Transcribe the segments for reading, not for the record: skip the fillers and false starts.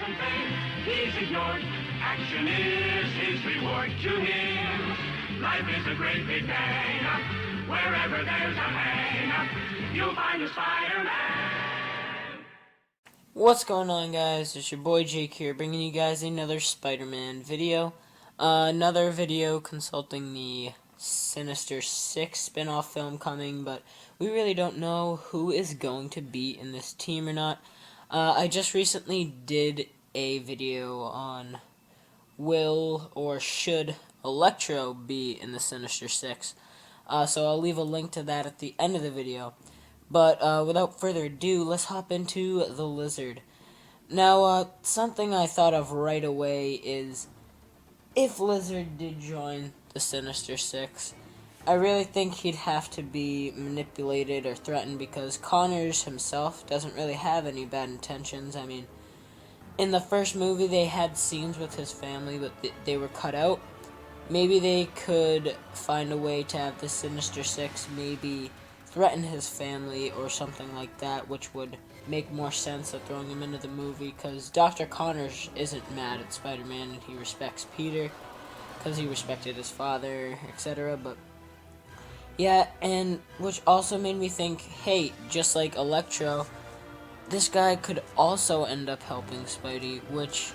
and fame. He's ignored. Action is his reward to him. Life is a great big bang. Wherever there's a hang, you'll find a Spider-Man. What's going on, guys? It's your boy Jake here, bringing you guys another Spider-Man video. Another video consulting the Sinister 6 spin-off film coming, but we really don't know who is going to be in this team or not. I just recently did a video on will or should Electro be in the Sinister 6. So I'll leave a link to that at the end of the video. But without further ado, let's hop into the Lizard. Now, something I thought of right away is, if Lizard did join the Sinister Six, I really think he'd have to be manipulated or threatened, because Connors himself doesn't really have any bad intentions. I mean, in the first movie they had scenes with his family, but they were cut out. Maybe they could find a way to have the Sinister Six maybe threaten his family or something like that, which would make more sense of throwing him into the movie, because Dr. Connors isn't mad at Spider-Man and he respects Peter because he respected his father, etc. But yeah, and which also made me think, hey, just like Electro, this guy could also end up helping Spidey, which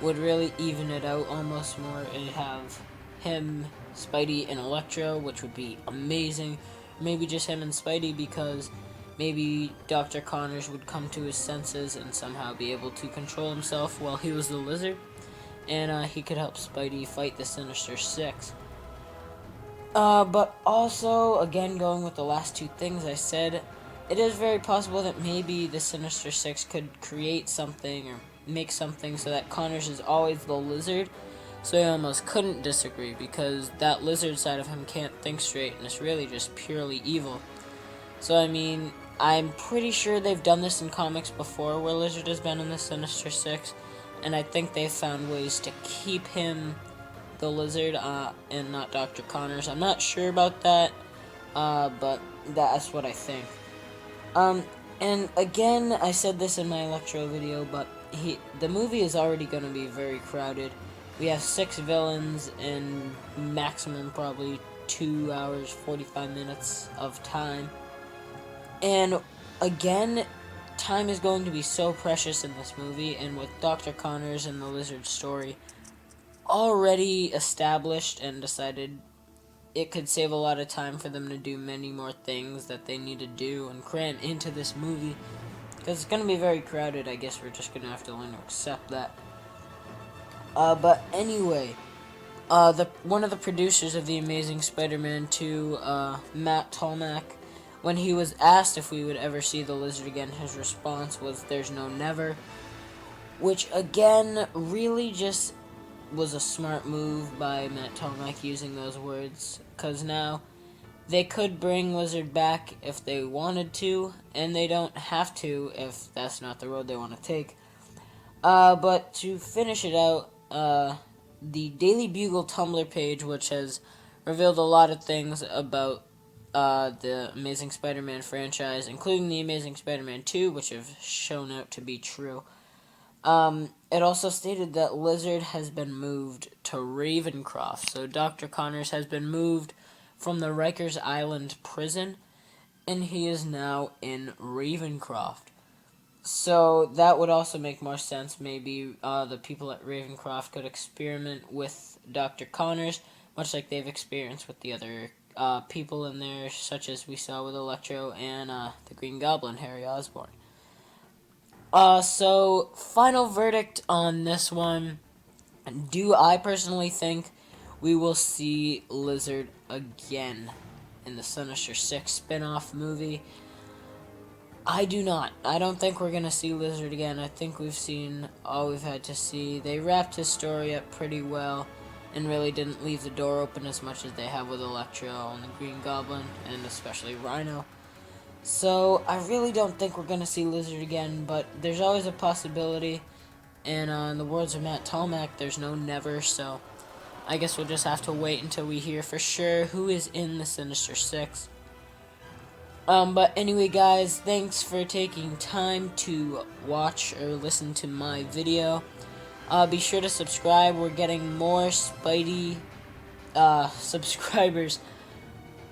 would really even it out almost more. It'd have him, Spidey, and Electro, which would be amazing. Maybe just him and Spidey, because maybe Dr. Connors would come to his senses and somehow be able to control himself while he was the Lizard, and he could help Spidey fight the Sinister Six. But also, again, going with the last two things I said, it is very possible that maybe the Sinister Six could create something or make something so that Connors is always the Lizard, so he almost couldn't disagree, because that Lizard side of him can't think straight and it's really just purely evil. So I mean, I'm pretty sure they've done this in comics before where Lizard has been in the Sinister Six, and I think they've found ways to keep him the Lizard and not Dr. Connors. I'm not sure about that, but that's what I think. And again, I said this in my Electro video, but the movie is already going to be very crowded. We have 6 villains and maximum probably 2 hours, 45 minutes of time. And again, time is going to be so precious in this movie, and with Dr. Connors and the Lizard story already established and decided, it could save a lot of time for them to do many more things that they need to do and cram into this movie, because it's going to be very crowded. I guess we're just going to have to learn to accept that. But anyway, one of the producers of The Amazing Spider-Man 2, Matt Tolmach, when he was asked if we would ever see the Lizard again, his response was, "There's no never," which again really just was a smart move by Matt Tolmach using those words, because now they could bring Lizard back if they wanted to, and they don't have to if that's not the road they want to take. But to finish it out, the Daily Bugle Tumblr page, which has revealed a lot of things about the Amazing Spider-Man franchise, including the Amazing Spider-Man 2, which have shown out to be true. It also stated that Lizard has been moved to Ravencroft. So Dr. Connors has been moved from the Rikers Island prison, and he is now in Ravencroft. So that would also make more sense. Maybe the people at Ravencroft could experiment with Dr. Connors, much like they've experienced with the other people in there, such as we saw with Electro and the Green Goblin, Harry Osborn. So, final verdict on this one. Do I personally think we will see Lizard again in the Sinister Six spin-off movie? I do not. I don't think we're going to see Lizard again. I think we've seen all we've had to see. They wrapped his story up pretty well and really didn't leave the door open as much as they have with Electro and the Green Goblin, and especially Rhino. So I really don't think we're going to see Lizard again, but there's always a possibility. And in the words of Matt Tolmach, there's no never, so I guess we'll just have to wait until we hear for sure who is in the Sinister Six. But anyway, guys, thanks for taking time to watch or listen to my video. Be sure to subscribe. We're getting more Spidey subscribers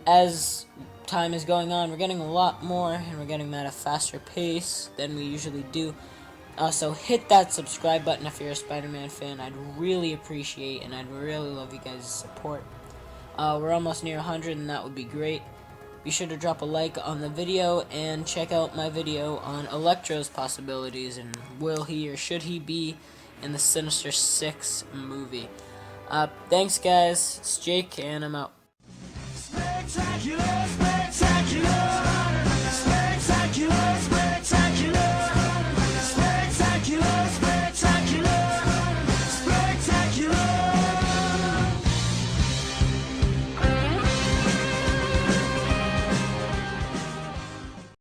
as time is going on. We're getting a lot more, and we're getting them at a faster pace than we usually do. So hit that subscribe button if you're a Spider-Man fan. I'd really appreciate, and I'd really love you guys' support. We're almost near 100, and that would be great. Be sure to drop a like on the video and check out my video on Electro's possibilities and will he or should he be in the Sinister 6 movie. Thanks guys, it's Jake and I'm out. Spectacular.